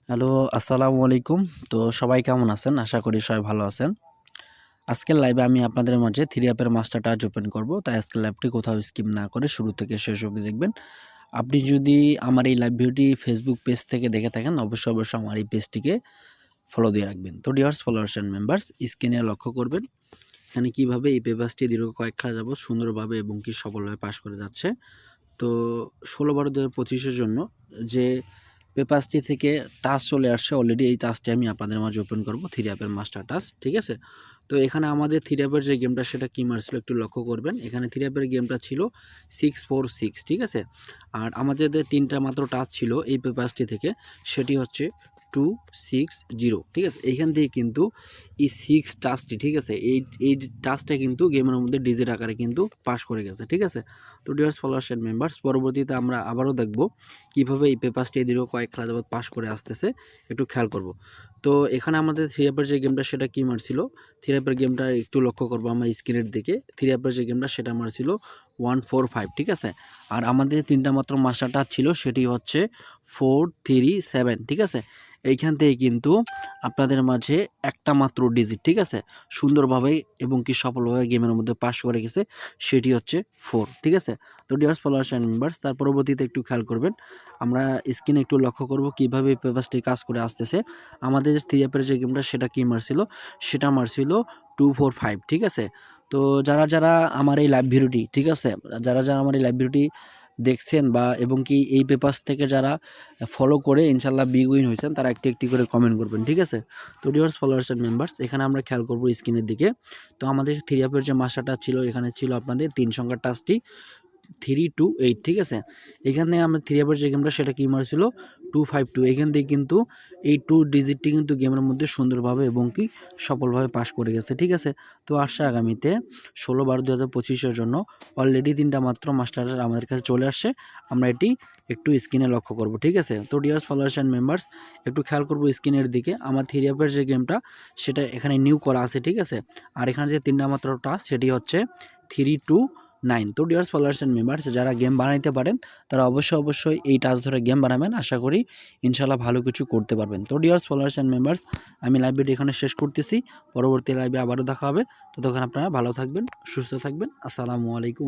Hello, আসসালামু আলাইকুম। তো সবাই কেমন আছেন? আশা করি সবাই ভালো আছেন। আজকের লাইভে আমি আপনাদের মাঝে 3 অ্যাপের মাস্টার টাচ ওপেন করব। তাই আজকের লাইভটি কোথাও স্কিপ না করে শুরু থেকে শেষ অবধি দেখবেন। আপনি যদি আমার এই লাইভ ভিডিওটি ফেসবুক পেজ থেকে দেখে থাকেন, অবশ্যই আমার এই পেজটিকে ফলো দিয়ে রাখবেন। তো ডিয়ার্স ফলোয়ার্স অ্যান্ড মেম্বার্স, স্ক্রিনে লক্ষ্য করবেন এখানে কিভাবে এই পেপারসটি দীর্ঘ কয়েক খেলা যাবত সুন্দরভাবে এবং কি সফলভাবে পাস করে যাচ্ছে। তো 16/12/2025 এর জন্য যে পেপারসটি থেকে টাচ চলে আসছে অলরেডি, এই টাচটি আমি আপনাদের মাঝে ওপেন করব 3 অ্যাপের মাস্টার টাচ, ঠিক আছে? তো এখানে আমাদের 3 অ্যাপের যে গেমটা সেটা কি মারছিল একটু লক্ষ্য করবেন। এখানে 3 অ্যাপের গেমটা ছিল 646, ঠিক আছে? আর আমাদের যে 3টা মাত্র টাচ ছিল এই পেপারসটি থেকে, সেটি হচ্ছে 260, ঠিক আছে? এইখান থেকে কিন্তু এই 6 টাচটি, ঠিক আছে, এই টাচটা কিন্তু গেমের মধ্যে ডিজিট আকারে কিন্তু পাস করে গেছে, ঠিক আছে? তো ডিয়ার্স ফলোয়ার্স অ্যান্ড মেম্বার্স, পরবর্তীতে আমরা আবারও দেখব কীভাবে এই পেপারসটি দীর্ঘ কয়েক খেলা যাবত পাস করে আসতেছে, একটু খেয়াল করব। তো এখানে আমাদের 3 অ্যাপের যে গেমটা সেটা কি মারছিল, 3 অ্যাপের গেমটা একটু লক্ষ্য করবো আমরা স্ক্রিনের দিকে। 3 অ্যাপের যে গেমটা সেটা মারছিল 145, ঠিক আছে? আর আমাদের 3টা মাত্র মাস্টার টাচ ছিল, সেটি হচ্ছে 437, ঠিক আছে? এইখান থেকে কিন্তু আপনাদের মাঝে একটা মাত্র ডিজিট, ঠিক আছে, সুন্দরভাবে এবং কি সফলভাবে গেমের মধ্যে পাস করে গেছে, সেটি হচ্ছে 4, ঠিক আছে? তো ডিয়ার্স ফলোয়ার্স অ্যান্ড মেম্বার্স, তার পরবর্তীতে একটু খেয়াল করবেন, আমরা স্ক্রিনে একটু লক্ষ্য করব কীভাবে এই পেপারসটি কাজ করে আসতেছে। আমাদের যে 3 অ্যাপের যে গেমটা সেটা কি মারছিল, সেটা মারছিল 245, ঠিক আছে? তো যারা আমার এই লাইভ ভিডিওটি, ঠিক আছে, যারা আমার এই লাইভ ভিডিওটি দেখছেন বা এবং কি এই পেপারস থেকে যারা ফলো করে ইনশাল্লাহ বিগ উইন হয়েছেন, তারা একটি একটি করে কমেন্ট করবেন, ঠিক আছে? তো ডিয়ার্স ফলোয়ার্স অ্যান্ড মেম্বার্স, এখানে আমরা খেয়াল করব স্ক্রিনের দিকে। তো আমাদের 3 অ্যাপের যে মাস্টারটা ছিল, এখানে ছিল আপনাদের 3 সংখ্যার টাচটি 328, ঠিক আছে? এখানে আমরা 3 অ্যাপের যে গেমটা সেটা কি মারছিল 252। এখান থেকে কিন্তু এই 2 ডিজিটটি কিন্তু গেমের মধ্যে সুন্দরভাবে এবং কি সফলভাবে পাস করে গেছে, ঠিক আছে? তো আসছে আগামীতে 16/12/2025 এর জন্য অলরেডি 3টা মাত্র মাস্টার আমাদের কাছে চলে আসছে। আমরা এটি একটু স্ক্রিনে লক্ষ্য করব, ঠিক আছে? তো ডিয়ার্স ফলোয়ার্স অ্যান্ড মেম্বার্স, একটু খেয়াল করব স্ক্রিনের দিকে। আমার 3 অ্যাপের যে গেমটা সেটা এখানে নিউ করা আছে, ঠিক আছে? আর এখানে যে 3টা মাত্র টাচ সেটি হচ্ছে 329। তো ডিয়ার্স ফলোয়ার্স অ্যান্ড মেম্বার্স, যারা গেম বানাইতে পারেন তারা অবশ্যই এই টাচ ধরে গেম বানাবেন। আশা করি ইনশাল্লাহ ভালো কিছু করতে পারবেন। তো ডিয়ার্স ফলোয়ার্স অ্যান্ড মেম্বার্স, আমি লাইভ ভিডিও এখানে শেষ করতেছি। পরবর্তী লাইভে আবারও দেখা হবে। ততক্ষণ আপনারা ভালো থাকবেন, সুস্থ থাকবেন। আসসালামু আলাইকুম।